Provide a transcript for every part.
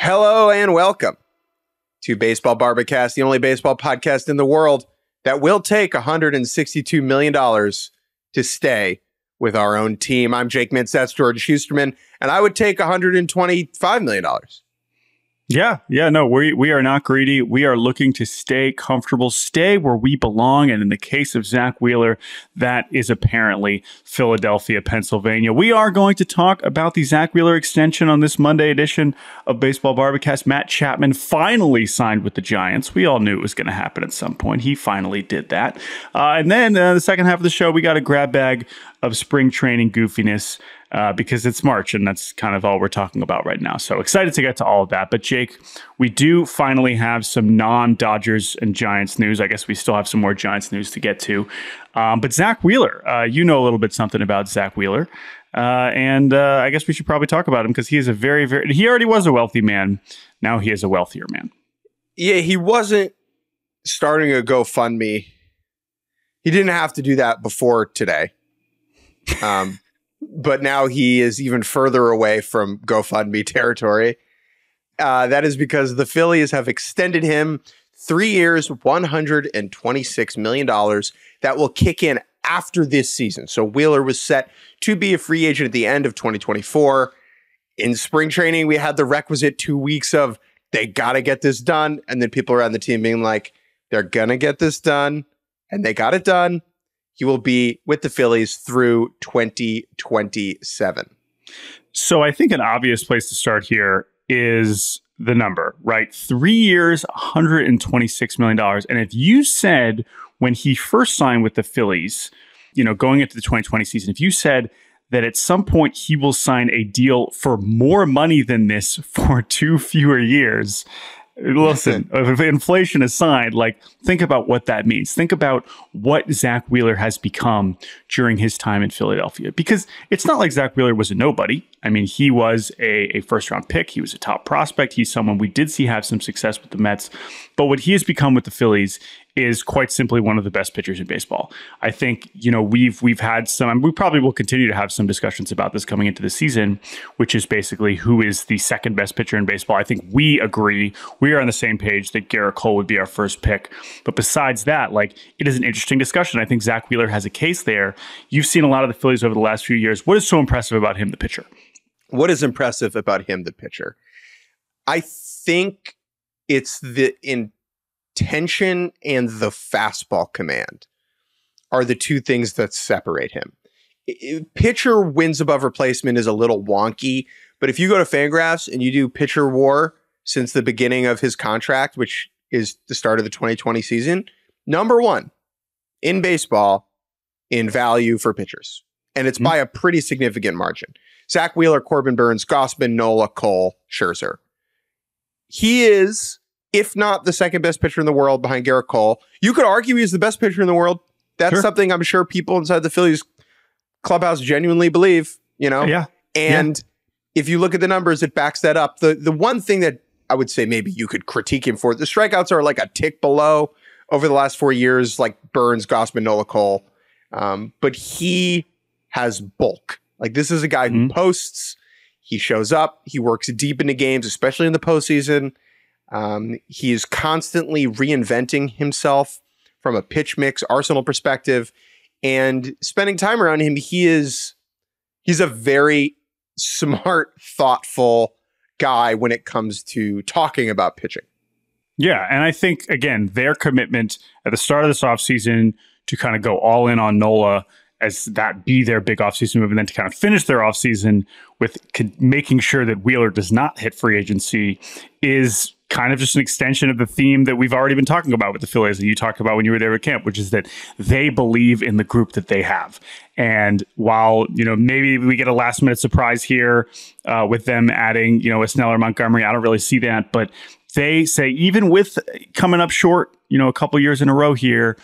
Hello and welcome to Baseball Barbacast, the only baseball podcast in the world that will take $162 million to stay with our own team. I'm Jake Mintz, that's Jordan Shusterman, and I would take $125 million. No, we are not greedy. We are looking to stay comfortable, stay where we belong. And in the case of Zack Wheeler, that is apparently Philadelphia, Pennsylvania. We are going to talk about the Zack Wheeler extension on this Monday edition of Baseball Barbacast. Matt Chapman finally signed with the Giants. We all knew it was going to happen at some point. He finally did that. And then the second half of the show, we got a grab bag of spring training goofiness. Because it's March, and that's kind of all we're talking about right now. So excited to get to all of that. But Jake, we do finally have some non-Dodgers and Giants news. I guess we still have some more Giants news to get to. But Zack Wheeler, you know a little bit something about Zack Wheeler. And I guess we should probably talk about him because he is he already was a wealthy man. Now he is a wealthier man. Yeah, he wasn't starting a GoFundMe. He didn't have to do that before today. But now he is even further away from GoFundMe territory. That is because the Phillies have extended him 3 years, $126 million that will kick in after this season. So Wheeler was set to be a free agent at the end of 2024. In spring training, we had the requisite 2 weeks of they got to get this done. And then people around the team being like, they're going to get this done. And they got it done. He will be with the Phillies through 2027. So I think an obvious place to start here is the number, right? 3 years, $126 million. And if you said when he first signed with the Phillies, going into the 2020 season, if you said that at some point he will sign a deal for more money than this for 2 fewer years, listen, if inflation aside, think about what that means. Think about what Zack Wheeler has become during his time in Philadelphia. Because it's not like Zack Wheeler was a nobody. I mean, he was a first-round pick. He was a top prospect. He's someone we did see have some success with the Mets. But what he has become with the Phillies is quite simply one of the best pitchers in baseball. I think, we've had some, and we probably will continue to have some discussions about this coming into the season, which is basically who is the second best pitcher in baseball. I think we agree, we are on the same page that Gerrit Cole would be our first pick. But besides that, it is an interesting discussion. I think Zack Wheeler has a case there. You've seen a lot of the Phillies over the last few years. What is so impressive about him, the pitcher? What is impressive about him, the pitcher? I think it's the intention and the fastball command are the two things that separate him. Pitcher wins above replacement is a little wonky, but if you go to Fangraphs and you do pitcher war since the beginning of his contract, which is the start of the 2020 season, number one in baseball in value for pitchers. And it's by a pretty significant margin. Zack Wheeler, Corbin Burnes, Gausman, Nola, Cole, Scherzer. He is, if not the second best pitcher in the world behind Gerrit Cole. You could argue he's the best pitcher in the world. That's something I'm sure people inside the Phillies clubhouse genuinely believe, Yeah. And if you look at the numbers, it backs that up. The one thing that I would say maybe you could critique him for, the strikeouts are like a tick below over the last 4 years, like Burnes, Gausman, Nola, Cole. But he has bulk. This is a guy who posts, he shows up, he works deep into games, especially in the postseason. He is constantly reinventing himself from a pitch mix arsenal perspective, and spending time around him, he's a very smart, thoughtful guy when it comes to talking about pitching. Yeah, and I think, again, their commitment at the start of this offseason to kind of go all in on Nola as that be their big offseason move, and then to kind of finish their offseason with making sure that Wheeler does not hit free agency is kind of just an extension of the theme that we've already been talking about with the Phillies and you talked about when you were there at camp, which is that they believe in the group that they have. And while, maybe we get a last minute surprise here with them adding, a Snell or Montgomery, I don't really see that, but they say even with coming up short, a couple years in a row here,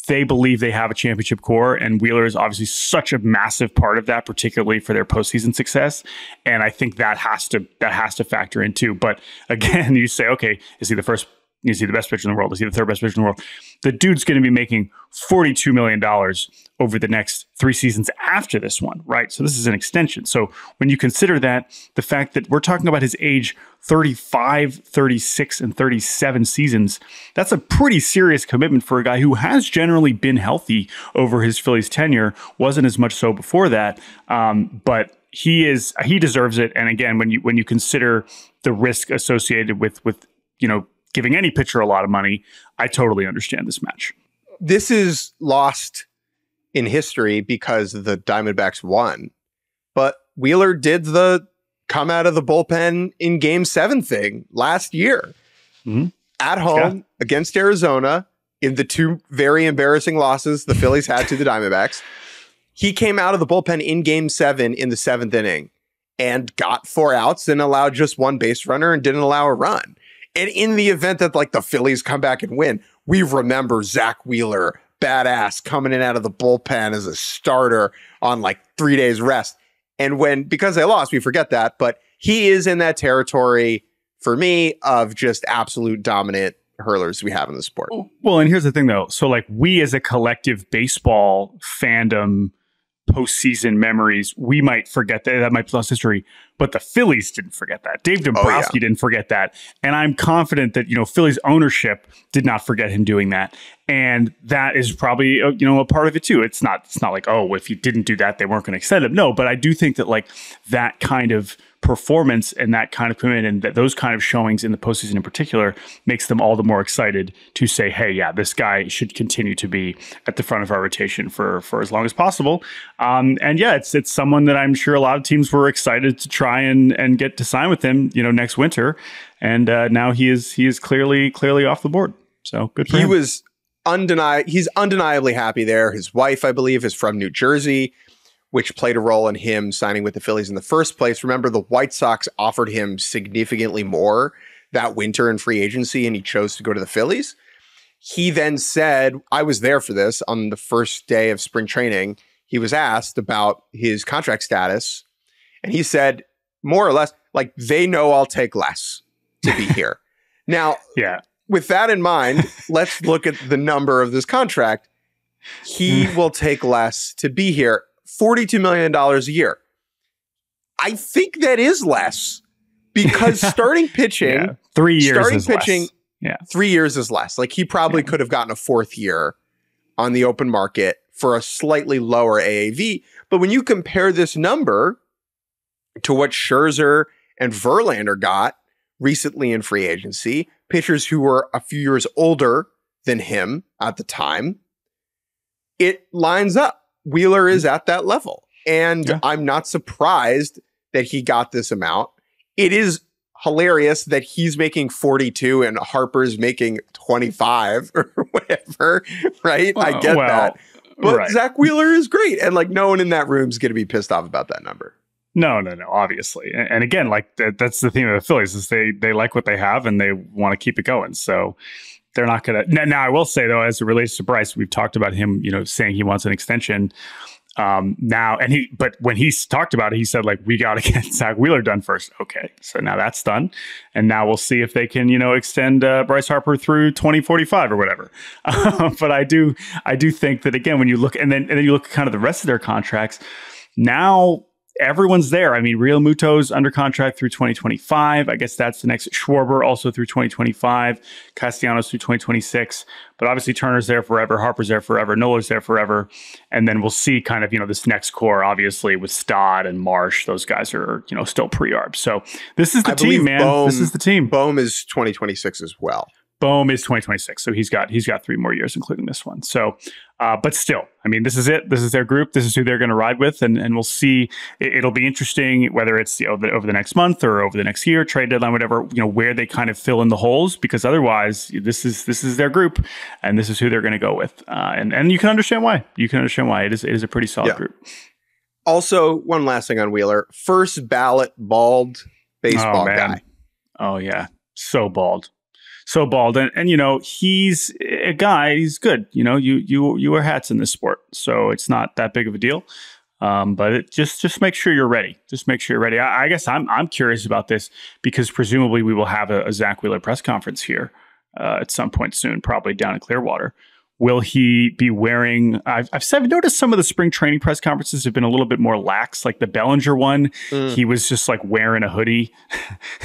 they believe they have a championship core, and Wheeler is obviously such a massive part of that, particularly for their postseason success. And I think that has to factor in too. But again, you say, okay, is he the first Is he the best pitcher in the world? Is he the third best pitcher in the world? The dude's going to be making $42 million over the next 3 seasons after this one, right? So this is an extension. So when you consider that, the fact that we're talking about his age 35, 36, and 37 seasons, that's a pretty serious commitment for a guy who has generally been healthy over his Phillies tenure. Wasn't as much so before that, but he deserves it. And again, when you consider the risk associated with giving any pitcher a lot of money, I totally understand this match. This is lost in history because the Diamondbacks won, but Wheeler did the come out of the bullpen in Game 7 thing last year at home against Arizona in the 2 very embarrassing losses the Phillies had to the Diamondbacks. He came out of the bullpen in Game 7 in the 7th inning and got 4 outs and allowed just 1 base runner and didn't allow a run. And in the event that like the Phillies come back and win, we remember Zack Wheeler, badass, coming in out of the bullpen as a starter on like 3 days rest. And because they lost, we forget that, but he is in that territory for me of just absolute dominant hurlers we have in the sport. Well, and here's the thing though. So like we as a collective baseball fandom, postseason memories, we might forget that might be lost history, but the Phillies didn't forget that. Dave Dombrowski didn't forget that. And I'm confident that, Phillies ownership did not forget him doing that. And that is probably, a part of it too. It's not like, oh, if you didn't do that, they weren't going to extend him. No, but I do think that like that kind of performance and that kind of commitment and that those kind of showings in the postseason in particular makes them all the more excited to say, hey, yeah, this guy should continue to be at the front of our rotation for as long as possible. And yeah, it's someone that I'm sure a lot of teams were excited to try and get to sign with him, next winter. And now he is clearly off the board. So good for him. He's undeniably happy there. His wife, I believe, is from New Jersey, which played a role in him signing with the Phillies in the first place. Remember, the White Sox offered him significantly more that winter in free agency, and he chose to go to the Phillies. He then said, I was there for this on the first day of spring training. He was asked about his contract status, and he said, more or less, like, they know I'll take less to be here. Now, with that in mind, let's look at the number of this contract. He will take less to be here. $42 million a year. I think that is less because starting pitching, 3 years is less. 3 years is less. Like he probably could have gotten a 4th year on the open market for a slightly lower AAV. But when you compare this number to what Scherzer and Verlander got recently in free agency, pitchers who were a few years older than him at the time, it lines up. Wheeler is at that level. And I'm not surprised that he got this amount. It is hilarious that he's making 42 and Harper's making 25 or whatever, right? I get that. But Zack Wheeler is great. And like no one in that room is going to be pissed off about that number. No, obviously. And again, like that's the theme of the Phillies is they like what they have and they want to keep it going. So they're not going to. Now, I will say, though, as it relates to Bryce, we've talked about him, saying he wants an extension now. But when he's talked about it, he said, like, we got to get Zack Wheeler done first. Okay. So now that's done. And now we'll see if they can, extend Bryce Harper through 2045 or whatever. But I do think that, again, when you look and then you look at kind of the rest of their contracts, now everyone's there. I mean, Real Muto's under contract through 2025. I guess that's the next. Schwarber also through 2025. Castellanos through 2026. But obviously Turner's there forever. Harper's there forever. Nola's there forever. And then we'll see kind of, this next core, obviously, with Stott and Marsh. Those guys are, still pre-arb. So this is the team, man. This is the team. Bohm is 2026 as well. Bohm is 2026. So he's got 3 more years, including this one. So, but still, I mean, this is it. This is their group. This is who they're going to ride with. And we'll see. It'll be interesting whether it's over the next month or over the next year, trade deadline, whatever, where they kind of fill in the holes, because otherwise this is their group and this is who they're going to go with. And you can understand why. It is a pretty solid group. Also, one last thing on Wheeler. First ballot bald baseball guy. Oh, yeah. So bald. And he's a guy, he's good. You wear hats in this sport, so it's not that big of a deal. But just make sure you're ready. I guess I'm curious about this because presumably we will have a Zack Wheeler press conference here at some point soon, probably down in Clearwater. Will he be wearing? I've noticed some of the spring training press conferences have been a little bit more lax. Like the Bellinger one, he was just like wearing a hoodie.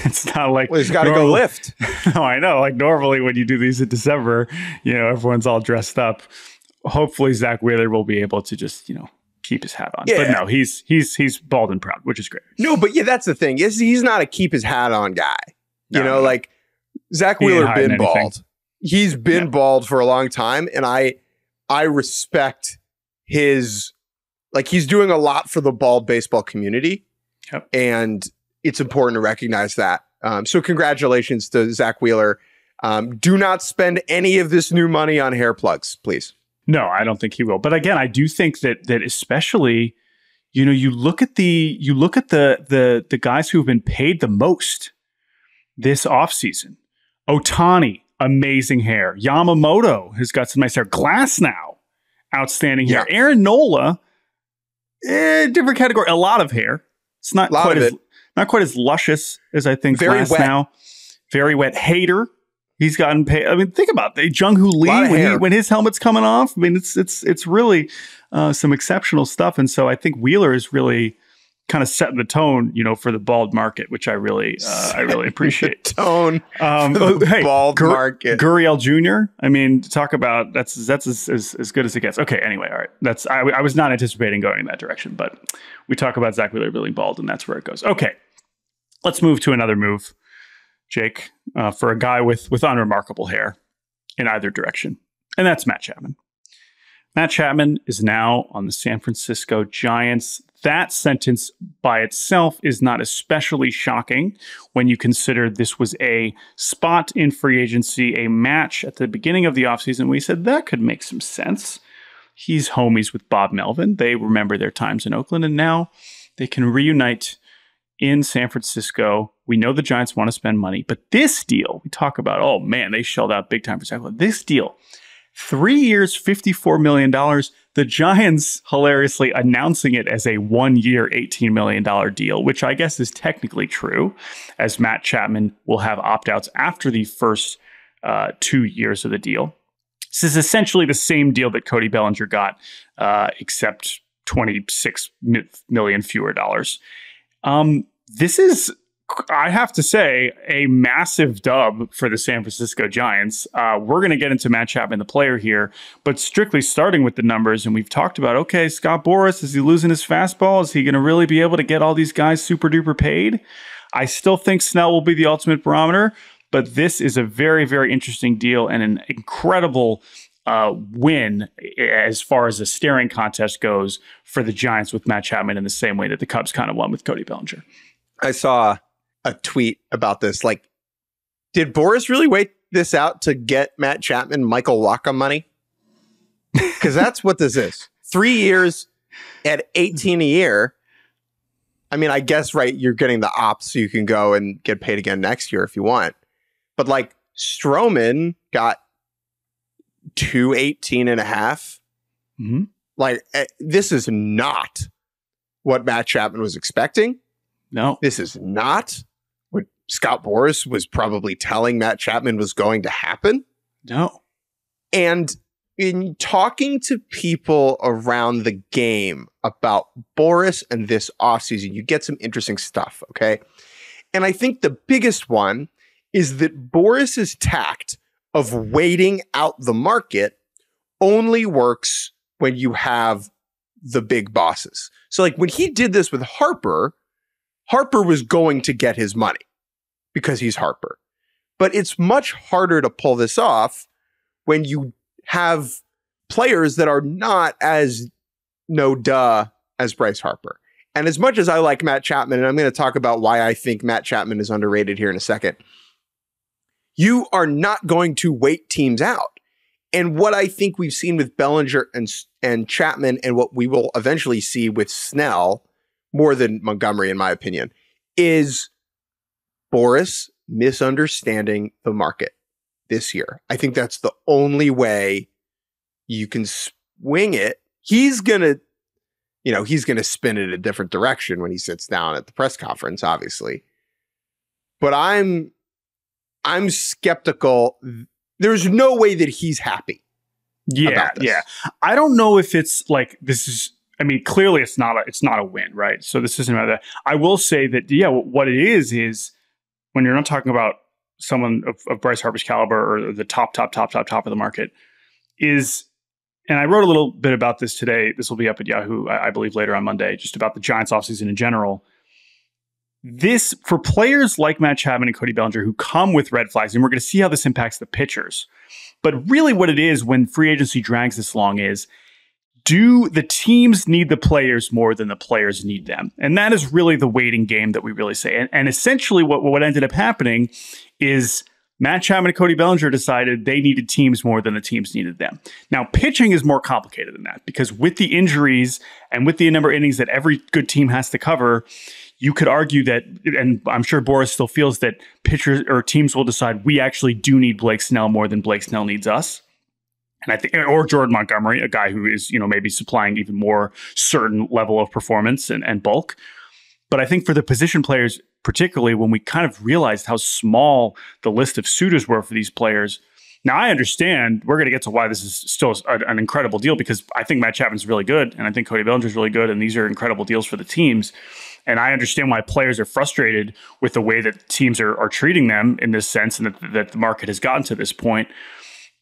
It's not like, well, he's got to go lift. No, I know. Like normally when you do these in December, everyone's all dressed up. Hopefully Zack Wheeler will be able to just keep his hat on. Yeah. But no, he's bald and proud, which is great. No, but that's the thing. He's not a keep his hat on guy. Like Zack Wheeler been bald. He's been bald for a long time, and I respect his, like, he's doing a lot for the bald baseball community, and it's important to recognize that. So congratulations to Zack Wheeler. Do not spend any of this new money on hair plugs, please. No, I don't think he will. But again, I do think that especially, you look at the guys who've been paid the most this offseason. Ohtani, amazing hair. Yamamoto has got some nice hair. Glasnow, outstanding hair. Aaron Nola, different category. A lot of hair. It's not quite as luscious as I think Glasnow. Very wet. Hater. He's gotten paid. I mean, think about it. Jung-Hoo Lee, when his helmet's coming off. I mean, it's really some exceptional stuff. And so I think Wheeler is really kind of setting the tone, for the bald market, which I really appreciate. The tone for the bald market. Gurriel Jr. I mean, talk about that's as good as it gets. Okay, anyway, all right. I was not anticipating going in that direction, but we talk about Zack Wheeler being bald, and that's where it goes. Okay, let's move to another move, Jake, for a guy with unremarkable hair in either direction, and that's Matt Chapman. Matt Chapman is now on the San Francisco Giants. That sentence by itself is not especially shocking when you consider this was a spot in free agency, a match at the beginning of the offseason. We said that could make some sense. He's homies with Bob Melvin. They remember their times in Oakland, and now they can reunite in San Francisco. We know the Giants want to spend money, but this deal, we talk about, oh man, they shelled out big time for Zack Wheeler. This deal, 3 years, $54 million. The Giants hilariously announcing it as a 1 year, $18 million deal, which I guess is technically true, as Matt Chapman will have opt-outs after the first 2 years of the deal. This is essentially the same deal that Cody Bellinger got, except $26 million fewer dollars. This is, I have to say, a massive dub for the San Francisco Giants. We're going to get into Matt Chapman, the player here, but strictly starting with the numbers, and we've talked about, okay, Scott Boras, is he losing his fastball? Is he going to really be able to get all these guys super duper paid? I still think Snell will be the ultimate barometer, but this is a very, very interesting deal and an incredible win as far as the staring contest goes for the Giants with Matt Chapman in the same way that the Cubs kind of won with Cody Bellinger. I saw a tweet about this. Like, did Boras really wait this out to get Matt Chapman Michael Wacha money? Because that's what this is. 3 years at 18 a year. I mean, I guess, right, you're getting the ops so you can go and get paid again next year if you want. But like Stroman got 218 and a half. Mm-hmm. Like, this is not what Matt Chapman was expecting. No, this is not what Scott Boras was probably telling Matt Chapman was going to happen. No. And in talking to people around the game about Boras and this offseason, you get some interesting stuff, okay? And I think the biggest one is that Boras's tact of waiting out the market only works when you have the big bosses. So like when he did this with Harper was going to get his money because he's Harper. But it's much harder to pull this off when you have players that are not as no duh as Bryce Harper. And as much as I like Matt Chapman, and I'm going to talk about why I think Matt Chapman is underrated here in a second, you are not going to wait teams out. And what I think we've seen with Bellinger and Chapman, and what we will eventually see with Snell, more than Montgomery, in my opinion, is Boras misunderstanding the market this year. I think that's the only way you can swing it. He's going to spin it a different direction when he sits down at the press conference, obviously. But I'm skeptical there's no way that he's happy. Yeah, yeah. I don't know if it's like this is. I mean, clearly it's not a win, right? So this isn't about that. I will say that what it is when you're not talking about someone of Bryce Harper's caliber or the top of the market is. And I wrote a little bit about this today. This will be up at Yahoo, I believe, later on Monday, just about the Giants offseason in general. This, for players like Matt Chapman and Cody Bellinger who come with red flags, and we're going to see how this impacts the pitchers. But really what it is when free agency drags this long is, do the teams need the players more than the players need them? And that is really the waiting game that we really say. And essentially what ended up happening is Matt Chapman and Cody Bellinger decided they needed teams more than the teams needed them. Now, pitching is more complicated than that because with the injuries and with the number of innings that every good team has to cover, you could argue that, and I'm sure Boras still feels that pitchers or teams will decide we actually do need Blake Snell more than Blake Snell needs us. And I think, or Jordan Montgomery, a guy who is, maybe supplying even more certain level of performance and bulk. But I think for the position players, particularly when we kind of realized how small the list of suitors were for these players. Now, I understand we're going to get to why this is still an incredible deal because I think Matt Chapman's really good and I think Cody Bellinger's really good. And these are incredible deals for the teams. And I understand why players are frustrated with the way that teams are treating them in this sense and that the market has gotten to this point.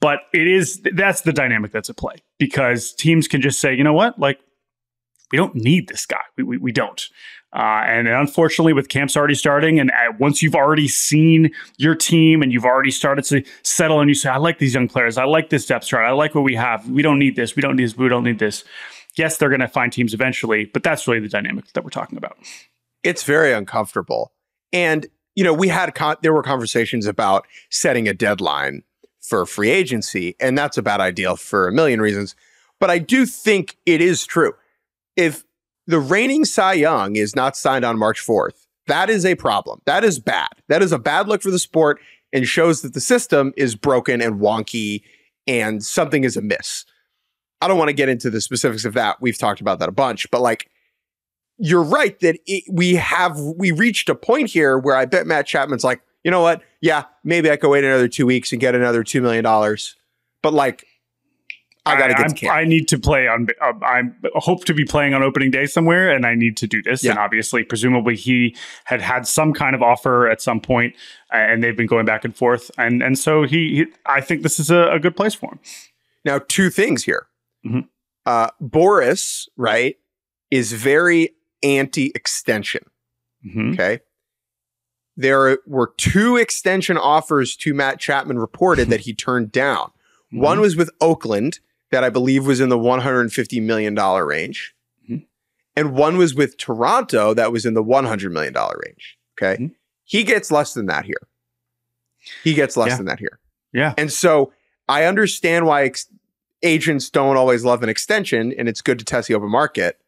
But that's the dynamic that's at play because teams can just say, you know what, like, we don't need this guy. We don't. And unfortunately, with camps already starting, and once you've already seen your team and you've already started to settle and you say, I like these young players. I like this depth chart. I like what we have. We don't need this. We don't need this. We don't need this. Yes, they're going to find teams eventually, but that's really the dynamic that we're talking about. It's very uncomfortable. And, there were conversations about setting a deadline for free agency, and that's a bad idea for a million reasons. But I do think it is true. If the reigning Cy Young is not signed on March 4th, that is a problem. That is bad. That is a bad look for the sport and shows that the system is broken and wonky and something is amiss. I don't want to get into the specifics of that. We've talked about that a bunch, but like, you're right that we reached a point here where I bet Matt Chapman's like, you know what? Yeah, maybe I could wait another 2 weeks and get another $2 million. But like, I got to get to camp. I need to play on. I hope to be playing on opening day somewhere, and I need to do this. Yeah. And obviously, presumably, he had some kind of offer at some point, and they've been going back and forth. And so I think this is a good place for him. Now, two things here. Mm-hmm. Boras, right, is very anti-extension. Mm-hmm. Okay. There were 2 extension offers to Matt Chapman reported that he turned down. Mm-hmm. One was with Oakland, that I believe was in the $150 million range. Mm-hmm. And one was with Toronto that was in the $100 million range. Okay. Mm-hmm. He gets less than that here. Yeah. And so I understand why agents don't always love an extension and it's good to test the open market.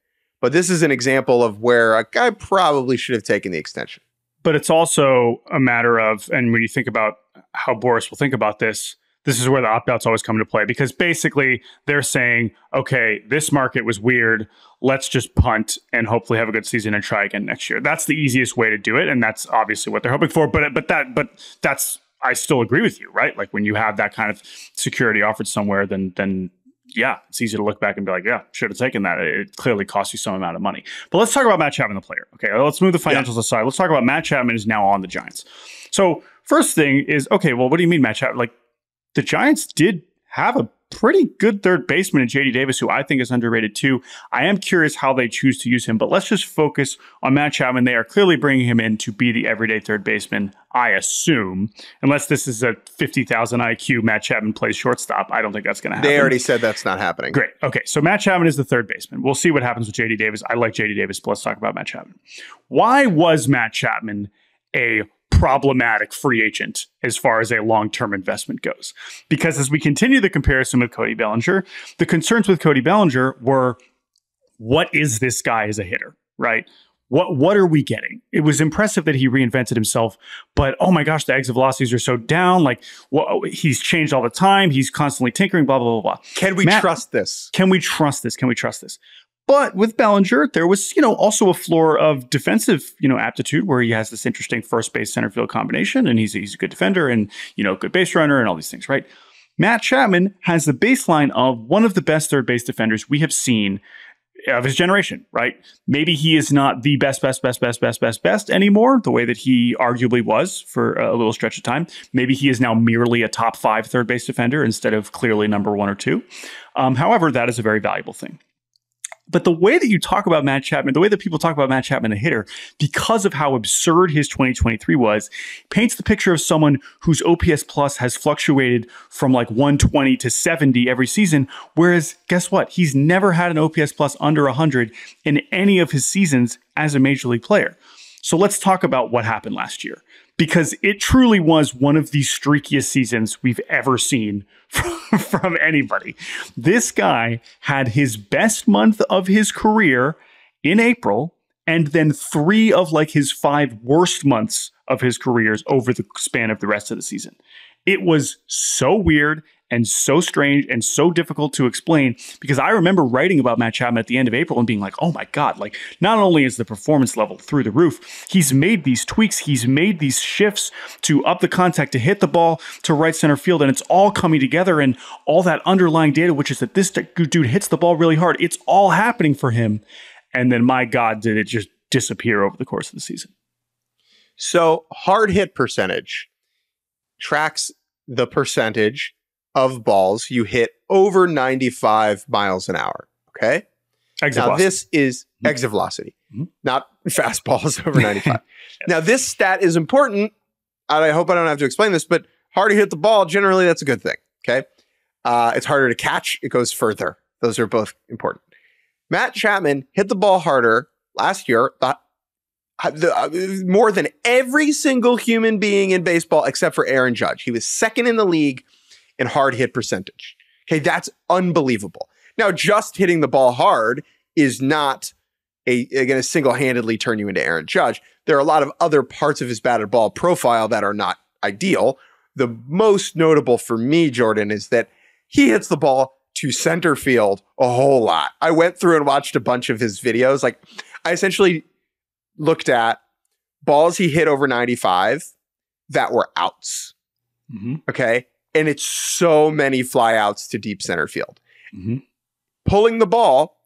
But this is an example of where a guy probably should have taken the extension. But it's also a matter of, and when you think about how Boras will think about this is where the opt-outs always come into play because basically they're saying, okay, this market was weird. Let's just punt and hopefully have a good season and try again next year. That's the easiest way to do it. And that's obviously what they're hoping for. But that's, I still agree with you, right? Like when you have that kind of security offered somewhere, then yeah, it's easy to look back and be like, yeah, should have taken that. It clearly cost you some amount of money. But let's talk about Matt Chapman, the player. Okay, let's move the financials aside. Let's talk about Matt Chapman is now on the Giants. So first thing is, okay, well, what do you mean Matt Chapman? Like the Giants did have a pretty good third baseman in JD Davis, who I think is underrated too. I am curious how they choose to use him, but let's just focus on Matt Chapman. They are clearly bringing him in to be the everyday third baseman, I assume, unless this is a 50,000 IQ Matt Chapman plays shortstop. I don't think that's going to happen. They already said that's not happening. Great. Okay, so Matt Chapman is the third baseman. We'll see what happens with JD Davis. I like JD Davis, but let's talk about Matt Chapman. Why was Matt Chapman a problematic free agent as far as a long-term investment goes? Because as we continue the comparison with Cody Bellinger, the concerns with Cody Bellinger were, what is this guy as a hitter, right? What are we getting? It was impressive that he reinvented himself, but oh my gosh, the exit velocities are so down. Like, he's changed all the time. He's constantly tinkering, blah, blah, blah, blah. Can we trust this? Can we trust this? But with Bellinger, there was, also a floor of defensive, aptitude where he has this interesting first base center field combination, and he's a good defender and, good base runner and all these things, right? Matt Chapman has the baseline of one of the best third base defenders we have seen of his generation, right? Maybe he is not the best anymore, the way that he arguably was for a little stretch of time. Maybe he is now merely a top 5 third base defender instead of clearly number 1 or 2. However, that is a very valuable thing. But the way that you talk about Matt Chapman, the way that people talk about Matt Chapman, a hitter, because of how absurd his 2023 was, paints the picture of someone whose OPS plus has fluctuated from like 120 to 70 every season. Whereas, guess what? He's never had an OPS plus under 100 in any of his seasons as a major league player. So let's talk about what happened last year, because it truly was one of the streakiest seasons we've ever seen from anybody. This guy had his best month of his career in April, and then 3 of like his 5 worst months of his careers over the span of the rest of the season. It was so weird and so strange and so difficult to explain, because I remember writing about Matt Chapman at the end of April and being like, oh my God, like not only is the performance level through the roof, he's made these tweaks, he's made these shifts to up the contact, to hit the ball to right center field, and it's all coming together, and all that underlying data, which is that this dude hits the ball really hard, it's all happening for him. And then my God, did it just disappear over the course of the season. So hard hit percentage tracks the percentage of balls you hit over 95 miles an hour. Okay. Exit now velocity. This is exit velocity, not fastballs over 95. Yes. Now this stat is important. I hope I don't have to explain this, but hard to hit the ball, generally that's a good thing. Okay. It's harder to catch. It goes further. Those are both important. Matt Chapman hit the ball harder last year, more than every single human being in baseball except for Aaron Judge. He was second in the league in hard hit percentage. Okay, that's unbelievable. Now, just hitting the ball hard is not going to single-handedly turn you into Aaron Judge. There are a lot of other parts of his batted ball profile that are not ideal. The most notable for me, Jordan, is that he hits the ball to center field a whole lot. I went through and watched a bunch of his videos. Like, I essentially looked at balls he hit over 95 that were outs. Okay. And it's so many flyouts to deep center field. Pulling the ball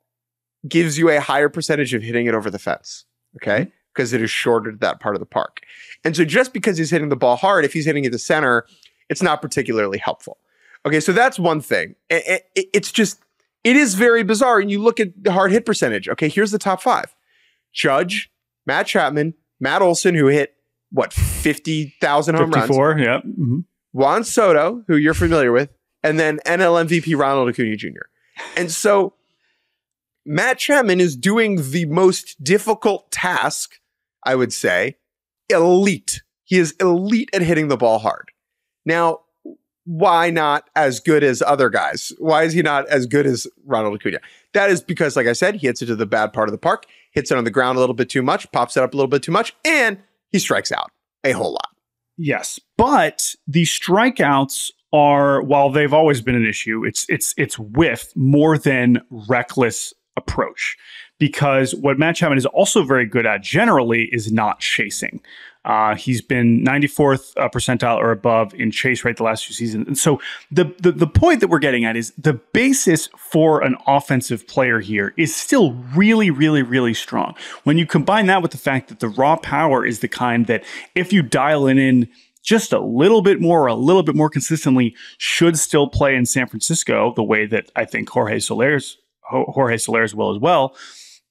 gives you a higher percentage of hitting it over the fence. Okay. Because it is shorter to that part of the park. And so just because he's hitting the ball hard, if he's hitting it to center, it's not particularly helpful. Okay. So that's one thing. It is very bizarre. And you look at the hard hit percentage. Okay. Here's the top 5. Judge, Matt Chapman, Matt Olson, who hit, 50,000 home runs. 54, yeah. Juan Soto, who you're familiar with, and then NL MVP Ronald Acuna Jr. And so Matt Chapman is doing the most difficult task, I would say, elite. He is elite at hitting the ball hard. Now, why not as good as other guys? Why is he not as good as Ronald Acuna? That is because, like I said, he hits it to the bad part of the park, hits it on the ground a little bit too much, pops it up a little bit too much, and he strikes out a whole lot. Yes, but the strikeouts are, while they've always been an issue, it's whiff more than reckless approach. Because what Matt Chapman is also very good at generally is not chasing. He's been 94th percentile or above in chase rate the last 2 seasons. And so the point that we're getting at is the basis for an offensive player here is still really, really, really strong. When you combine that with the fact that the raw power is the kind that if you dial it in just a little bit more or a little bit more consistently should still play in San Francisco the way that I think Jorge Soler's will as well.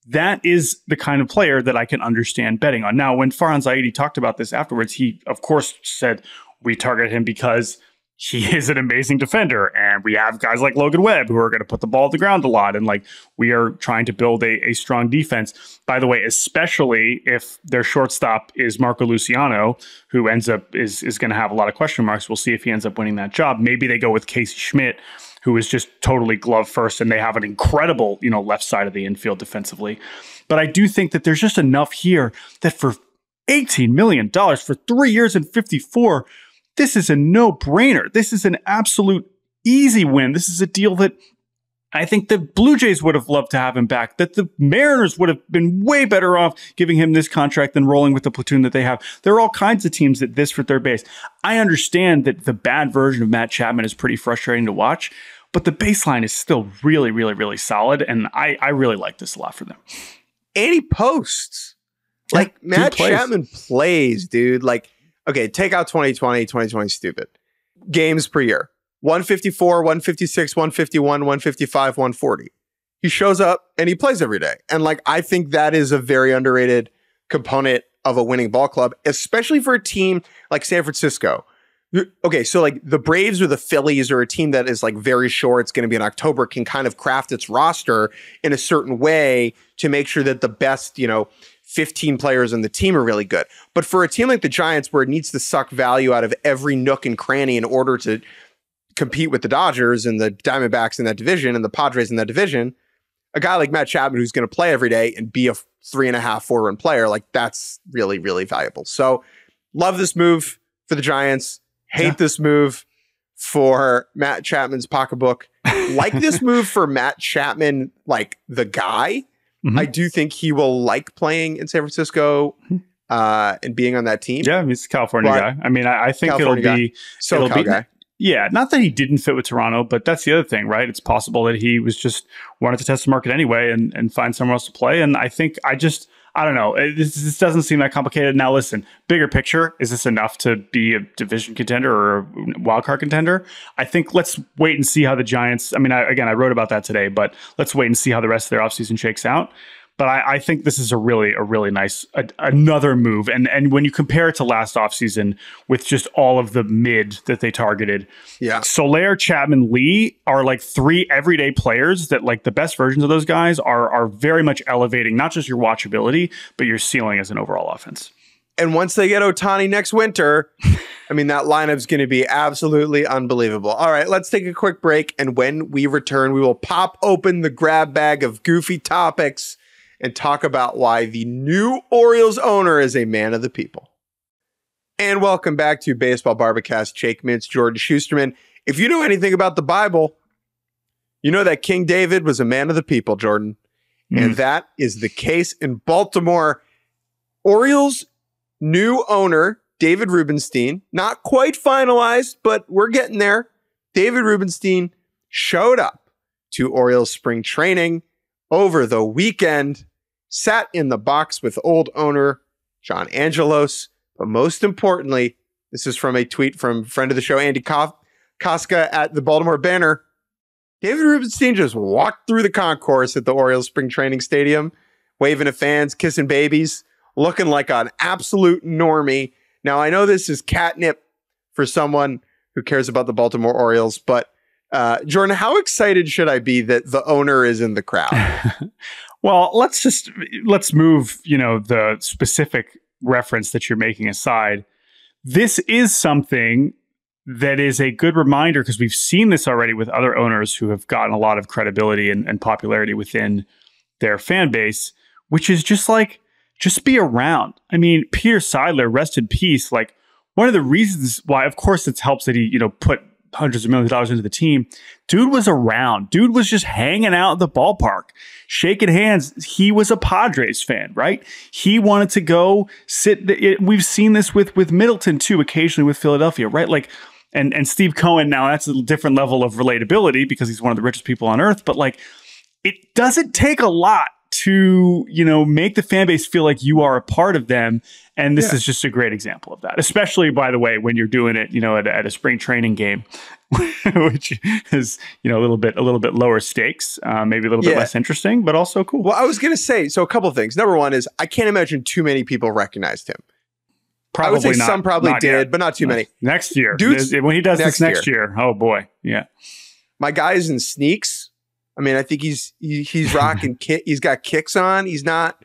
That is the kind of player that I can understand betting on. Now, when Farhan Zaidi talked about this afterwards, he, of course, said we target him because he is an amazing defender. And we have guys like Logan Webb who are going to put the ball at the ground a lot. And like we are trying to build a strong defense. By the way, especially if their shortstop is Marco Luciano, who ends up is going to have a lot of question marks. We'll see if he ends up winning that job. Maybe they go with Casey Schmidt, who is just totally glove first, and they have an incredible, left side of the infield defensively. But I do think that there's just enough here that for $18 million for 3 years and 54, this is a no-brainer. This is an absolute easy win. This is a deal that I think the Blue Jays would have loved to have him back, that the Mariners would have been way better off giving him this contract than rolling with the platoon that they have. There are all kinds of teams that this for third base. I understand that the bad version of Matt Chapman is pretty frustrating to watch, but the baseline is still really, really, really solid, and I really like this a lot for them. And he posts. Like, Matt Chapman plays, dude. Like, okay, take out 2020. 2020 is stupid. Games per year. 154, 156, 151, 155, 140. He shows up and he plays every day. And like, I think that is a very underrated component of a winning ball club, especially for a team like San Francisco. Okay, so like the Braves or the Phillies or a team that is like very sure it's going to be in October can kind of craft its roster in a certain way to make sure that the best, 15 players on the team are really good. But for a team like the Giants, where it needs to suck value out of every nook and cranny in order to compete with the Dodgers and the Diamondbacks in that division and the Padres in that division, a guy like Matt Chapman who's going to play every day and be a 3.5, 4-run player, like that's really, really valuable. So love this move for the Giants. Hate this move for Matt Chapman's pocketbook. Like this move for Matt Chapman, like the guy. Mm-hmm. I do think he will like playing in San Francisco and being on that team. Yeah, he's a California guy. I mean, I think it'll be guy. Yeah, not that he didn't fit with Toronto, but that's the other thing, right? It's possible that he was just wanted to test the market anyway and find somewhere else to play. And I think I don't know. This doesn't seem that complicated. Now, listen, bigger picture, is this enough to be a division contender or a wildcard contender? I think let's wait and see how the Giants, I wrote about that today, but let's wait and see how the rest of their offseason shakes out. But I think this is a really nice, another move. And when you compare it to last offseason with just all of the mid that they targeted, Soler, Chapman, Lee are like three everyday players that like the best versions of those guys are very much elevating, not just your watchability, but your ceiling as an overall offense. And once they get Ohtani next winter, that lineup's going to be absolutely unbelievable. All right, let's take a quick break. And when we return, we will pop open the grab bag of goofy topics and talk about why the new Orioles owner is a man of the people. And welcome back to Baseball Barbacast. Jake Mintz, Jordan Shusterman. If you know anything about the Bible, you know that King David was a man of the people, Jordan. And that is the case in Baltimore. Orioles' new owner, David Rubenstein, not quite finalized, but we're getting there. David Rubenstein showed up to Orioles spring training over the weekend, sat in the box with old owner John Angelos. But most importantly, this is from a tweet from friend of the show, Andy Koska at the Baltimore Banner. David Rubenstein just walked through the concourse at the Orioles spring training stadium, waving at fans, kissing babies, looking like an absolute normie. Now, I know this is catnip for someone who cares about the Baltimore Orioles, but Jordan, how excited should I be that the owner is in the crowd? Well, let's move, the specific reference that you're making aside. This is something that is a good reminder, because we've seen this already with other owners who have gotten a lot of credibility and popularity within their fan base, which is just be around. I mean, Peter Seidler, rest in peace. Like, one of the reasons why, of course, it helps that he, put hundreds of millions of dollars into the team. Dude was around. Dude was just hanging out at the ballpark, shaking hands. He was a Padres fan, right? He wanted to go sit. We've seen this with Middleton too, occasionally with Philadelphia, right? Like, and Steve Cohen, now that's a different level of relatability because he's one of the richest people on earth. But like, it doesn't take a lot to, make the fan base feel like you are a part of them. And this is just a great example of that, especially, by the way, when you're doing it, at a spring training game, which is, a little bit lower stakes, maybe a little bit less interesting, but also cool. Well, I was going to say, so a couple of things. Number one is I can't imagine too many people recognized him. Probably I would say not, some probably did, yet. but not too many. Next year. Dudes, when he does this next year. Oh boy. Yeah. My guy's in sneaks. I think he's rocking he's got kicks on. He's not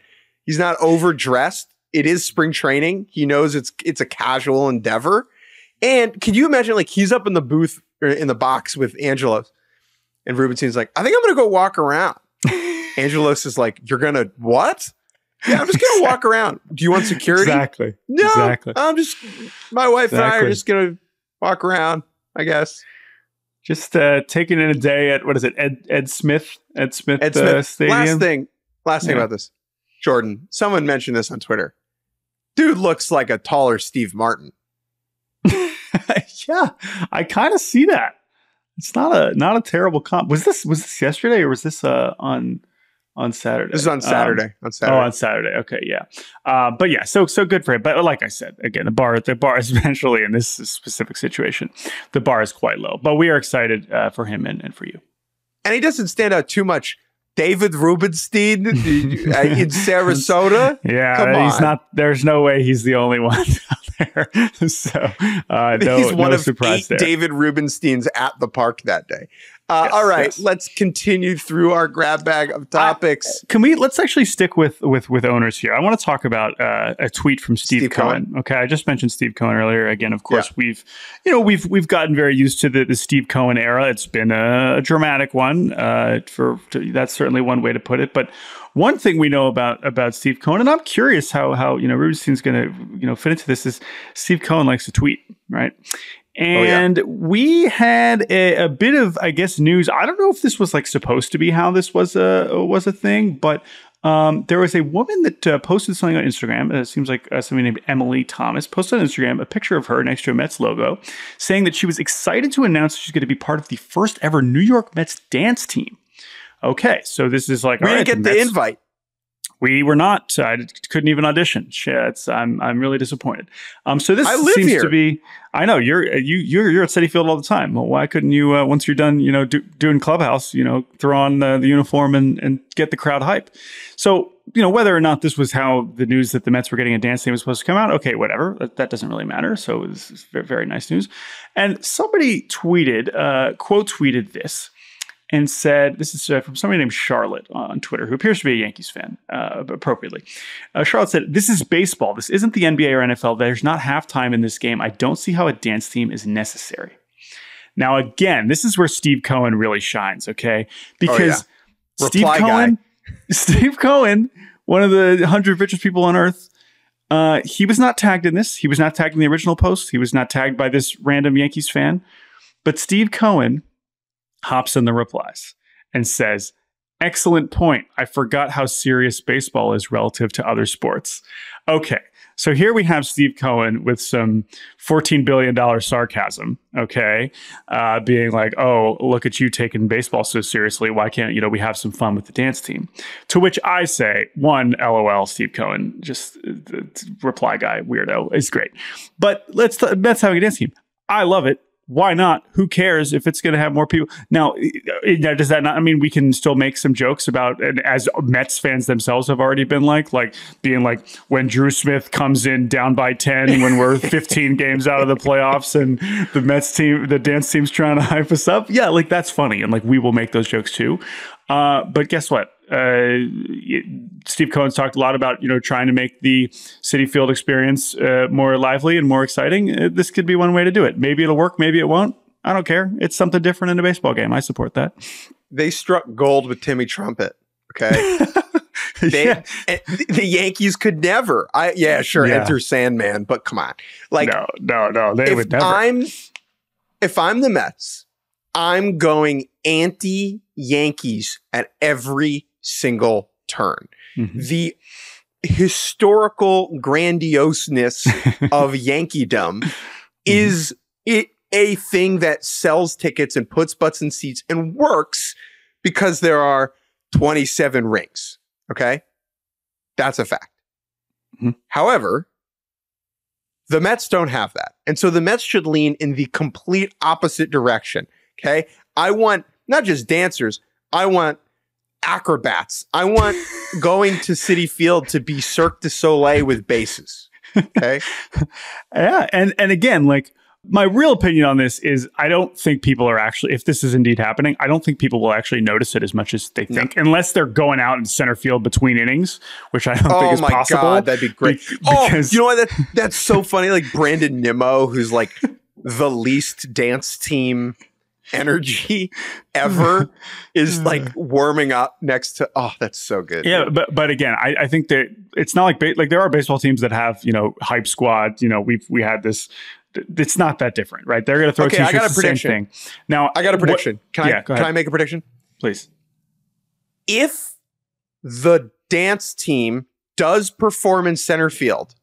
overdressed. It is spring training. He knows it's a casual endeavor. And can you imagine, like, he's up in the booth or in the box with Angelos, and Rubenstein's like, I think I'm gonna go walk around. Angelos is like, you're gonna what? Yeah, I'm just gonna walk around. Do you want security? Exactly. No, exactly. I'm just, my wife and I are just gonna walk around, I guess. Just taking in a day at, what is it, Ed Smith Stadium? Last thing about this. Jordan, someone mentioned this on Twitter. Dude looks like a taller Steve Martin. Yeah, I kind of see that. It's not a terrible comp. Was this yesterday or was this on Saturday? This is on Saturday. On Saturday. Okay, yeah. But yeah, so good for him. But like I said, again, the bar especially in this specific situation, the bar is quite low. But we are excited for him and for you. And he doesn't stand out too much. David Rubenstein in Sarasota. Yeah, come on. He's not. There's no way he's the only one out there. So he's one of surprise 8 there. David Rubensteins at the park that day. Yes, all right, yes. Let's continue through our grab bag of topics. Let's actually stick with owners here. I want to talk about a tweet from Steve Cohen. Okay, I just mentioned Steve Cohen earlier. Again, of course, we've gotten very used to the Steve Cohen era. It's been a dramatic one. That's certainly one way to put it. But one thing we know about Steve Cohen, and I'm curious how Rubenstein's going to fit into this, is Steve Cohen likes to tweet, right? And we had a bit of, I guess, news. I don't know if this was like supposed to be how this was a thing, but there was a woman that posted something on Instagram. It seems like somebody named Emily Thomas posted on Instagram a picture of her next to a Mets logo, saying that she was excited to announce she's going to be part of the first ever New York Mets dance team. Okay, so this is like, we didn't get the invite. We were not. I couldn't even audition. Shit, I'm really disappointed. So this seems here. to be. I know you're at Citi Field all the time. Well, why couldn't you once you're done, doing Clubhouse, throw on the uniform and get the crowd hype? So whether or not this was how the news that the Mets were getting a dance team was supposed to come out, okay, whatever. That doesn't really matter. So it was very, very nice news. And somebody tweeted, quote tweeted this. And said, this is from somebody named Charlotte on Twitter, who appears to be a Yankees fan, appropriately. Charlotte said, "This is baseball. This isn't the NBA or NFL. There's not halftime in this game. I don't see how a dance team is necessary." Now, again, this is where Steve Cohen really shines, okay? Because Steve Cohen, one of the 100 richest people on earth, he was not tagged in this. He was not tagged in the original post. He was not tagged by this random Yankees fan. But Steve Cohen hops in the replies and says, "Excellent point. I forgot how serious baseball is relative to other sports." Okay, so here we have Steve Cohen with some $14 billion sarcasm, okay, being like, "Oh, look at you taking baseball so seriously. Why can't, we have some fun with the dance team?" To which I say, one, LOL, Steve Cohen, just the reply guy, weirdo, is great. But let's having a dance team. I love it. Why not? Who cares if it's going to have more people? Now, does that not? I mean, we can still make some jokes about, and as Mets fans themselves have already been being like, when Drew Smith comes in down by 10 when we're 15 games out of the playoffs and the Mets team, the dance team's trying to hype us up. Yeah, that's funny. And we will make those jokes too. But guess what? Steve Cohen's talked a lot about, trying to make the Citi Field experience more lively and more exciting. This could be one way to do it. Maybe it'll work. Maybe it won't. I don't care. It's something different in a baseball game. I support that. They struck gold with Timmy Trumpet. Okay. The Yankees could never. Enter Sandman, but come on. No. They would never. If I'm the Mets, I'm going anti-Yankees at every single turn. Mm-hmm. The historical grandioseness of Yankeedom is it a thing that sells tickets and puts butts in seats and works because there are 27 rings. Okay? That's a fact. Mm-hmm. However, the Mets don't have that. And so the Mets should lean in the complete opposite direction. Okay? I want not just dancers, I want acrobats. I want going to Citi Field to be Cirque du Soleil with bases. Okay? Yeah. And again, my real opinion on this is I don't think people are actually, if this is indeed happening, I don't think people will actually notice it as much as they think, unless they're going out in center field between innings, which I don't think is possible. Oh my God, that'd be great. Because you know what? That's so funny. Brandon Nimmo, who's the least dance team energy ever, is warming up next to, that's so good. Yeah, but again, I think that it's not like there are baseball teams that have, hype squad. We had this it's not that different, right? They're going to throw Okay, I got a t-shirts the same prediction. thing. Now, I got a prediction. Can I make a prediction? Please. If the dance team does perform in center field,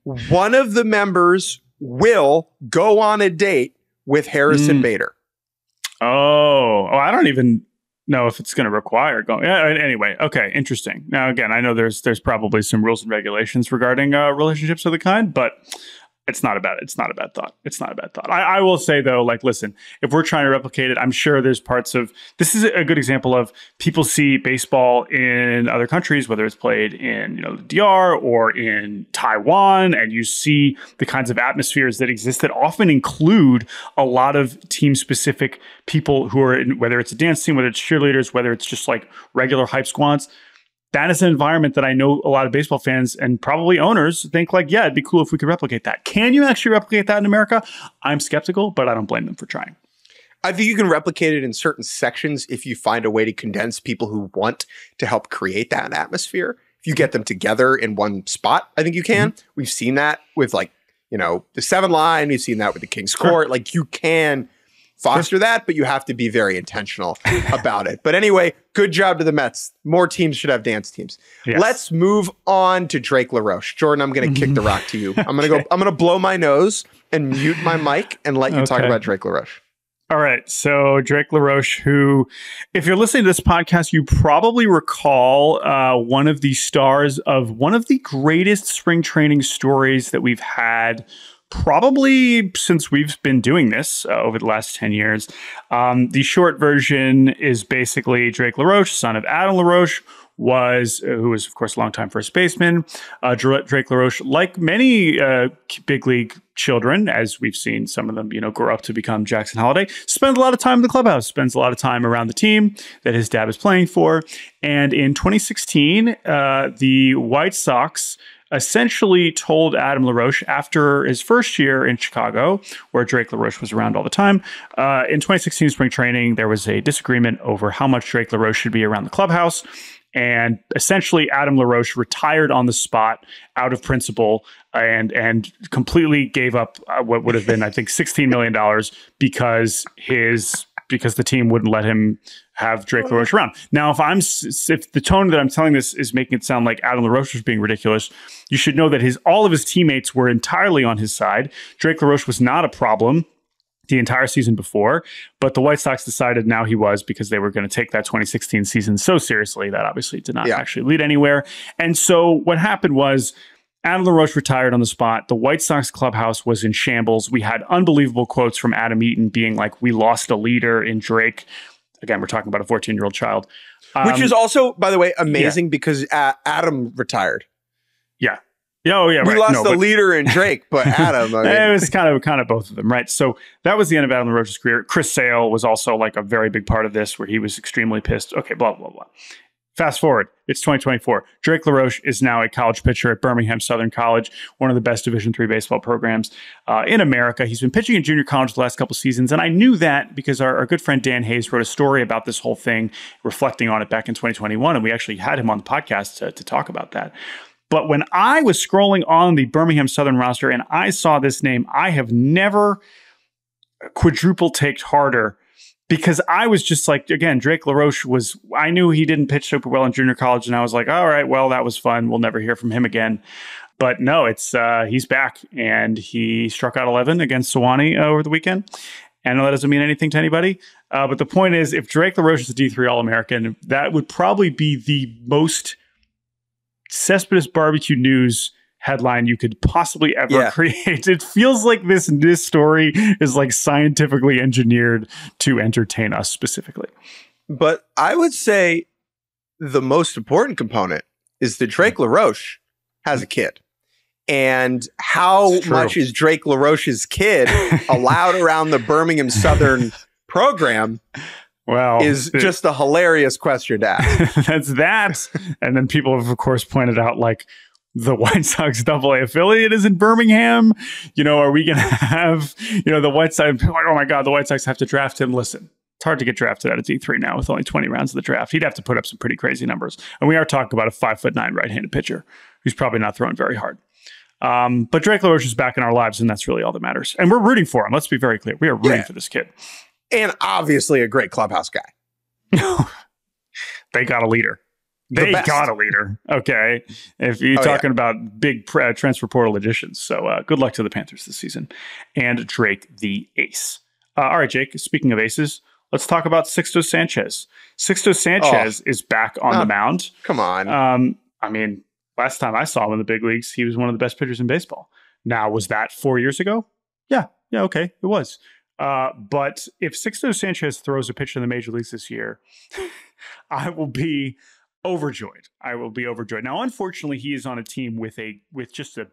one of the members will go on a date with Harrison Bader. Oh, I don't even know if it's going to require going. Anyway, okay, interesting. Now, again, I know there's probably some rules and regulations regarding relationships of the kind, but it's not a bad thought. It's not a bad thought. I will say though, like, listen, if we're trying to replicate it, I'm sure there's parts of this is a good example of people see baseball in other countries, whether it's played in the DR or in Taiwan, and you see the kinds of atmospheres that exist that often include a lot of team specific people who are in, whether it's a dance team, whether it's cheerleaders, whether it's just like regular hype squads. That is an environment that I know a lot of baseball fans and probably owners think like, yeah, it'd be cool if we could replicate that. Can you actually replicate that in America? I'm skeptical, but I don't blame them for trying. I think you can replicate it in certain sections if you find a way to condense people who want to help create that atmosphere. If you get them together in one spot, I think you can. Mm-hmm. We've seen that with the 7 line. We've seen that with the King's Court. Like, you can foster that, but you have to be very intentional about it. But anyway, good job to the Mets. More teams should have dance teams. Yes. Let's move on to Drake LaRoche. Jordan, I'm going to kick the rock to you. I'm going to blow my nose and mute my mic and let you talk about Drake LaRoche. All right. So Drake LaRoche, who, if you're listening to this podcast, you probably recall one of the stars of one of the greatest spring training stories that we've had probably since we've been doing this over the last 10 years. The short version is basically Drake LaRoche, son of Adam LaRoche, who was, of course, a longtime first baseman. Drake LaRoche, like many big league children, as we've seen some of them, grow up to become Jackson Holliday, spends a lot of time in the clubhouse, spends a lot of time around the team that his dad was playing for. And in 2016, the White Sox essentially told Adam LaRoche after his first year in Chicago, where Drake LaRoche was around all the time. In 2016 spring training, there was a disagreement over how much Drake LaRoche should be around the clubhouse. And essentially, Adam LaRoche retired on the spot out of principle and completely gave up what would have been, I think, $16 million because the team wouldn't let him have Drake LaRoche around. Now, if the tone that I'm telling this is making it sound like Adam LaRoche was being ridiculous, you should know that all of his teammates were entirely on his side. Drake LaRoche was not a problem the entire season before, but the White Sox decided now he was, because they were going to take that 2016 season so seriously that obviously did not actually lead anywhere. And so what happened was Adam LaRoche retired on the spot. The White Sox clubhouse was in shambles. We had unbelievable quotes from Adam Eaton being like, "We lost a leader in Drake." Again, we're talking about a 14-year-old child. Which is also, by the way, amazing because Adam retired. Yeah. Oh, yeah. We lost the leader in Drake, but Adam. It was kind of both of them, right? So that was the end of Adam LaRoche's career. Chris Sale was also like a very big part of this, where he was extremely pissed. Okay, blah, blah, blah. Fast forward, it's 2024. Drake LaRoche is now a college pitcher at Birmingham Southern College, one of the best Division III baseball programs in America. He's been pitching in junior college the last couple of seasons, and I knew that because our good friend Dan Hayes wrote a story about this whole thing, reflecting on it back in 2021, and we actually had him on the podcast to talk about that. But when I was scrolling on the Birmingham Southern roster and I saw this name, I have never quadruple-taked harder, because I was just like, again, Drake LaRoche I knew he didn't pitch super well in junior college, and I was like, all right, well, that was fun. We'll never hear from him again. But no, he's back, and he struck out 11 against Sewanee over the weekend. And I know that doesn't mean anything to anybody. But the point is, if Drake LaRoche is a D3 All-American, that would probably be the most Cespedes Barbecue News headline you could possibly ever create. It feels like this story is like scientifically engineered to entertain us specifically. But I would say the most important component is that Drake LaRoche has a kid. And how much is Drake LaRoche's kid allowed around the Birmingham Southern program? Well, is just a hilarious question to ask. That's that. And then people have, of course, pointed out, like, the White Sox AA affiliate is in Birmingham. Are we going to have, the White Sox, like, oh my God, the White Sox have to draft him. Listen, it's hard to get drafted out of D3 now with only 20 rounds of the draft. He'd have to put up some pretty crazy numbers. And we are talking about a 5'9" right-handed pitcher who's probably not throwing very hard. But Drake LaRoche is back in our lives, and that's really all that matters. And we're rooting for him. Let's be very clear. We are rooting for this kid. And obviously a great clubhouse guy. They got a leader. They got a leader. Okay. If you're talking about big transfer portal additions. So good luck to the Panthers this season. And Drake the ace. All right, Jake, speaking of aces, let's talk about Sixto Sanchez. Sixto Sanchez is back on the mound. Come on. I mean, last time I saw him in the big leagues, he was one of the best pitchers in baseball. Now, was that 4 years ago? Yeah, okay, it was. But if Sixto Sanchez throws a pitch in the major leagues this year, I will be overjoyed. Now, unfortunately, he is on a team with just a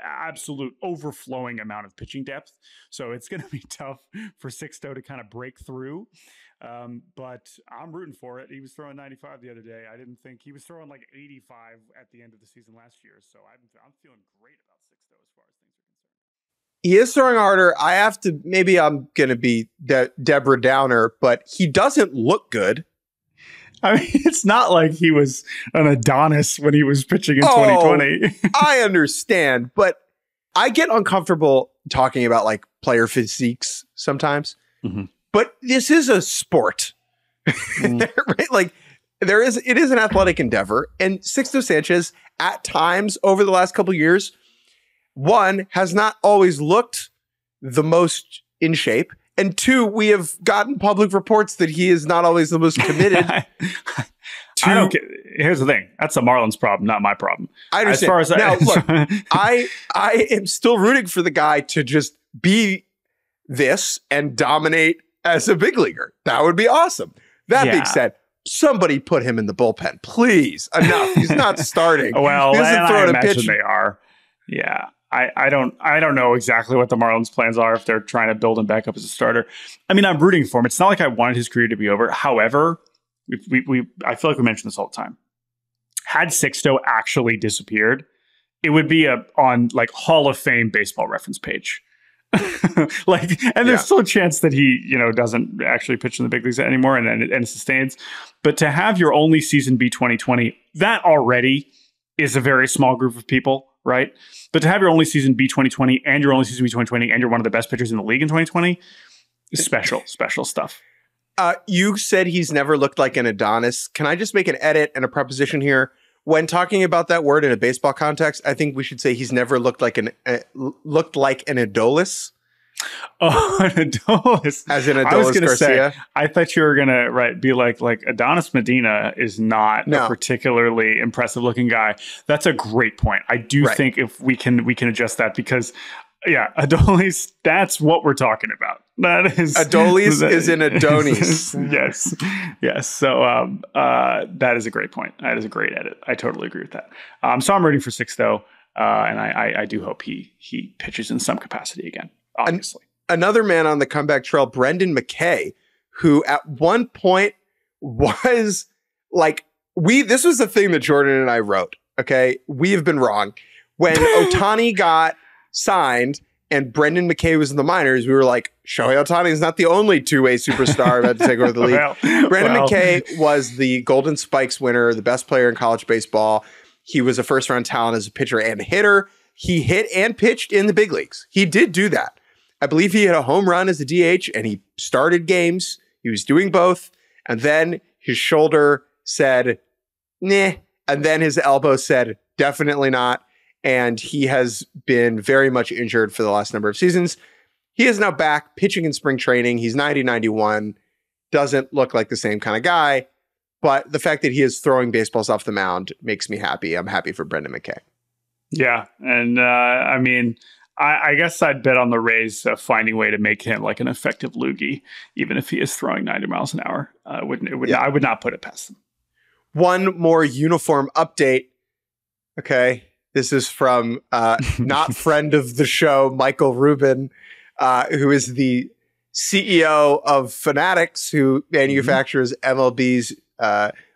absolute overflowing amount of pitching depth. So it's going to be tough for Sixto to kind of break through. But I'm rooting for it. He was throwing 95 the other day. I didn't think he was throwing like 85 at the end of the season last year. So I'm feeling great about Sixto as far as things are concerned. He is throwing harder. Maybe I'm going to be Deborah Downer, but he doesn't look good. I mean, it's not like he was an Adonis when he was pitching in 2020. I understand, but I get uncomfortable talking about like player physiques sometimes. Mm-hmm. But this is a sport, right? Like it is an athletic endeavor, and Sixto Sanchez at times over the last couple of years, one, has not always looked the most in shape. And two, we have gotten public reports that he is not always the most committed. Here's the thing. That's the Marlins problem, not my problem. I understand. As far as look, I am still rooting for the guy to just be this and dominate as a big leaguer. That would be awesome. That being said, somebody put him in the bullpen, please. Enough. He's not starting. Well, he doesn't throw a pitch. They are. Yeah. I don't know exactly what the Marlins' plans are if they're trying to build him back up as a starter. I mean, I'm rooting for him. It's not like I wanted his career to be over. However, I feel like we mention this all the time. Had Sixto actually disappeared, it would be on like Hall of Fame baseball reference page. There's still a chance that he, doesn't actually pitch in the big leagues anymore and sustains. But to have your only season be 2020, that already is a very small group of people. Right. But to have your only season be 2020 and your only season be 2020 and you're one of the best pitchers in the league in 2020 is special stuff. You said he's never looked like an Adonis. Can I just make an edit and a preposition here? When talking about that word in a baseball context, I think we should say he's never looked like an Adolis. Oh, an Adolis. As in Adolis Garcia. I thought you were going to be like Adonis Medina is not a particularly impressive looking guy. That's a great point. I do think if we can adjust that because Adolis, that's what we're talking about. That is Adolis is in Adonis. Yes. So that is a great point. That is a great edit. I totally agree with that. So I'm rooting for Sixto, and I do hope he pitches in some capacity again. Obviously. Another man on the comeback trail, Brendan McKay, who at one point was like, this was the thing that Jordan and I wrote. Okay. We have been wrong. When Ohtani got signed and Brendan McKay was in the minors, we were like, Shohei Ohtani is not the only two-way superstar about to take over the league. Brendan McKay was the Golden Spikes winner, the best player in college baseball. He was a first-round talent as a pitcher and hitter. He hit and pitched in the big leagues. He did do that. I believe he hit a home run as a DH and he started games. He was doing both. And then his shoulder said, nah. And then his elbow said, definitely not. And he has been very much injured for the last number of seasons. He is now back pitching in spring training. He's 90-91. Doesn't look like the same kind of guy. But the fact that he is throwing baseballs off the mound makes me happy. I'm happy for Brendan McKay. Yeah. And I guess I'd bet on the Rays finding a way to make him like an effective loogie, even if he is throwing 90 miles an hour. I would not put it past them. One more uniform update. Okay. This is from not friend of the show, Michael Rubin, who is the CEO of Fanatics, who manufactures MLB's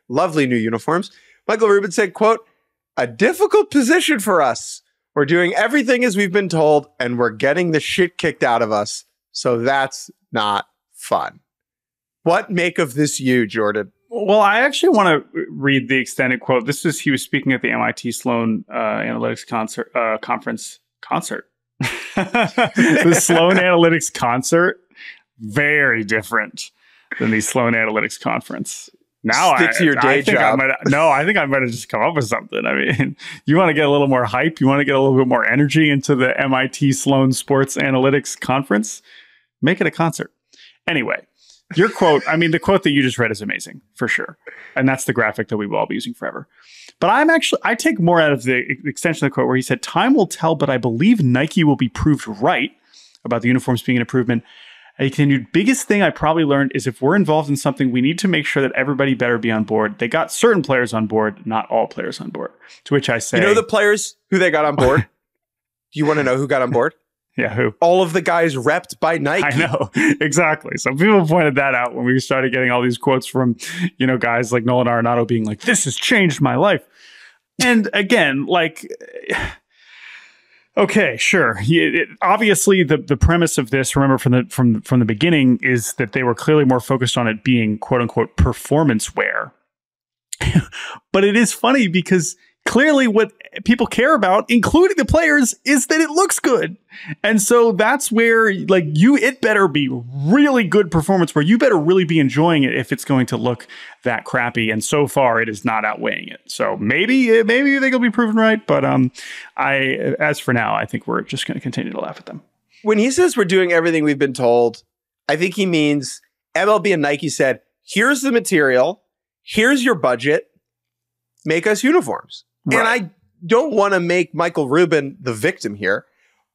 lovely new uniforms. Michael Rubin said, quote, "A difficult position for us. We're doing everything as we've been told, and we're getting the shit kicked out of us. So that's not fun." What make of this you, Jordan? Well, I actually want to read the extended quote. He was speaking at the MIT Sloan Analytics conference. The Sloan Analytics concert, very different than the Sloan Analytics conference. Now Stick to your day job. I think I might have just come up with something. I mean, you want to get a little more hype? You want to get a little bit more energy into the MIT Sloan Sports Analytics conference? Make it a concert. Anyway. Your quote, I mean, the quote that you just read is amazing, for sure. And that's the graphic that we will all be using forever. But I take more out of the extension of the quote where he said, time will tell, but I believe Nike will be proved right about the uniforms being an improvement. And he continued, biggest thing I probably learned is if we're involved in something, we need to make sure that everybody better be on board. They got certain players on board, not all players on board. To which I say... You know the players who they got on board? Do you want to know who got on board? Yeah, who? All of the guys repped by Nike. I know, exactly. So people pointed that out when we started getting all these quotes from, guys like Nolan Arenado being like, this has changed my life. And again, okay, sure. Obviously, the premise of this, remember from the beginning, is that they were clearly more focused on it being quote unquote performance wear. But it is funny because clearly what people care about, including the players, is that it looks good. And so that's where it better be really good performance where you better really be enjoying it if it's going to look that crappy. And so far it is not outweighing it. So maybe you think it'll be proven right. But as for now, I think we're just going to continue to laugh at them. When he says we're doing everything we've been told, I think he means MLB and Nike said, here's the material, here's your budget, make us uniforms. Right. And I don't want to make Michael Rubin the victim here,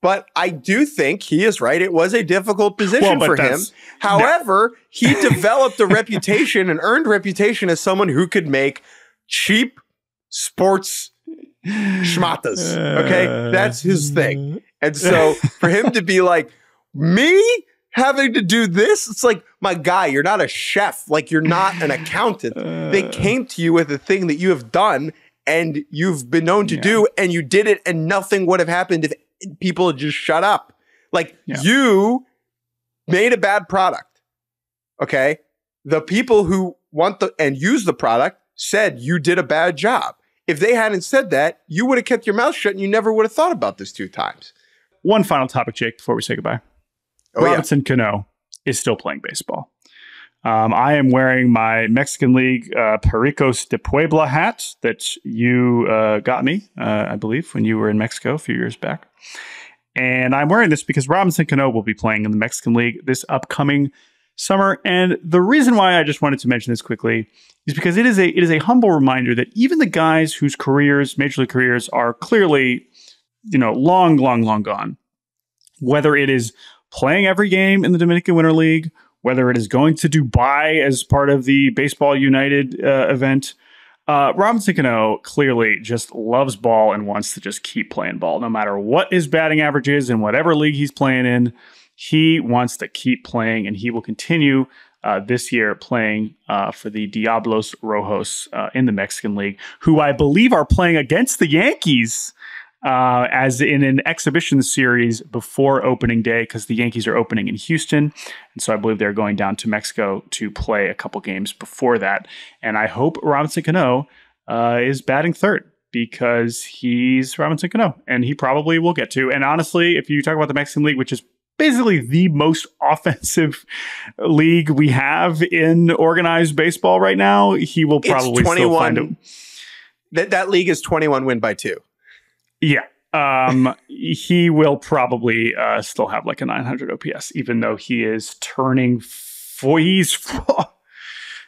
but I do think he is right. It was a difficult position for him. However, he developed a reputation and earned reputation as someone who could make cheap sports schmatas. Okay? That's his thing. And so for him to be like, me having to do this, it's like, my guy, you're not a chef. Like, you're not an accountant. They came to you with a thing that you have done and you've been known to do, and you did it, and nothing would have happened if people had just shut up. You made a bad product, okay? The people who want and use the product said you did a bad job. If they hadn't said that, you would have kept your mouth shut, and you never would have thought about this 2 times. One final topic, Jake, before we say goodbye. Robinson Canó is still playing baseball. I am wearing my Mexican League Pericos de Puebla hat that you got me, I believe, when you were in Mexico a few years back. And I'm wearing this because Robinson Canó will be playing in the Mexican League this upcoming summer. And the reason why I just wanted to mention this quickly is because it is a humble reminder that even the guys whose careers, major league careers, are clearly, long gone, whether it is playing every game in the Dominican Winter League, whether it is going to Dubai as part of the Baseball United event, Robinson Canó clearly just loves ball and wants to just keep playing ball. No matter what his batting average is in whatever league he's playing in, he wants to keep playing, and he will continue this year playing for the Diablos Rojos in the Mexican League, who I believe are playing against the Yankees as in an exhibition series before opening day, because the Yankees are opening in Houston. And so I believe they're going down to Mexico to play a couple games before that. And I hope Robinson Canó is batting third, because he's Robinson Canó, and he probably will get to. And honestly, if you talk about the Mexican League, which is basically the most offensive league we have in organized baseball right now, he will probably still find him. That league is 21 win by 2. Yeah. He will probably still have like a 900 OPS, even though he is turning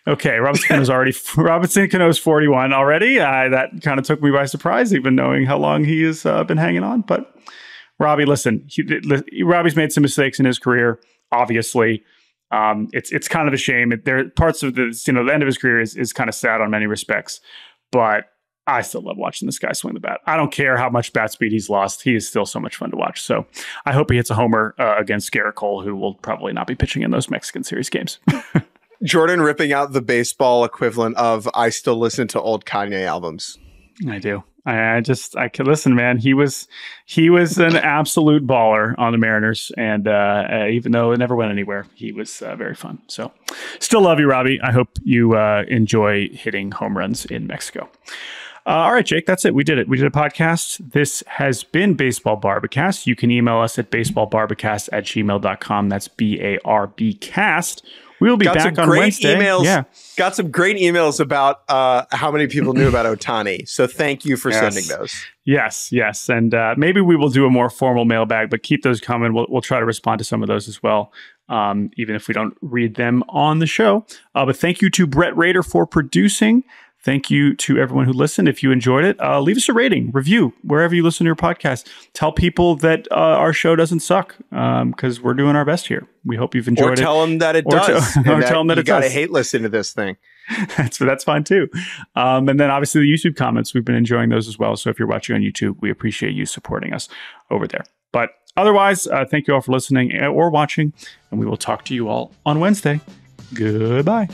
okay, Robinson Cano's 41 already. That kind of took me by surprise, even knowing how long he has been hanging on. But Robbie, listen, Robbie's made some mistakes in his career, obviously. It's kind of a shame. There are parts of the end of his career is kind of sad on many respects, but I still love watching this guy swing the bat. I don't care how much bat speed he's lost. He is still so much fun to watch. So I hope he hits a homer against Garrett Cole, who will probably not be pitching in those Mexican Series games. Jordan ripping out the baseball equivalent of I still listen to old Kanye albums. I do. I could listen, man. He was an absolute baller on the Mariners, and even though it never went anywhere, he was very fun. So, still love you, Robbie. I hope you enjoy hitting home runs in Mexico. All right, Jake, that's it. We did it. We did a podcast. This has been Baseball Barbacast. You can email us at baseballbarbacast@gmail.com. That's BARBcast. We'll be back on Wednesday. Got some great emails about how many people knew about Ohtani. So thank you for sending those. Yes. And maybe we will do a more formal mailbag, but keep those coming. We'll try to respond to some of those as well, even if we don't read them on the show. But thank you to Brett Rader for producing. Thank you to everyone who listened. If you enjoyed it, leave us a rating, review, wherever you listen to your podcast. Tell people that our show doesn't suck, because we're doing our best here. We hope you've enjoyed it. Or tell them that it does. Or tell them that it does. You got to hate listen to this thing. That's fine too. And then obviously the YouTube comments, we've been enjoying those as well. So if you're watching on YouTube, we appreciate you supporting us over there. But otherwise, thank you all for listening or watching, and we will talk to you all on Wednesday. Goodbye.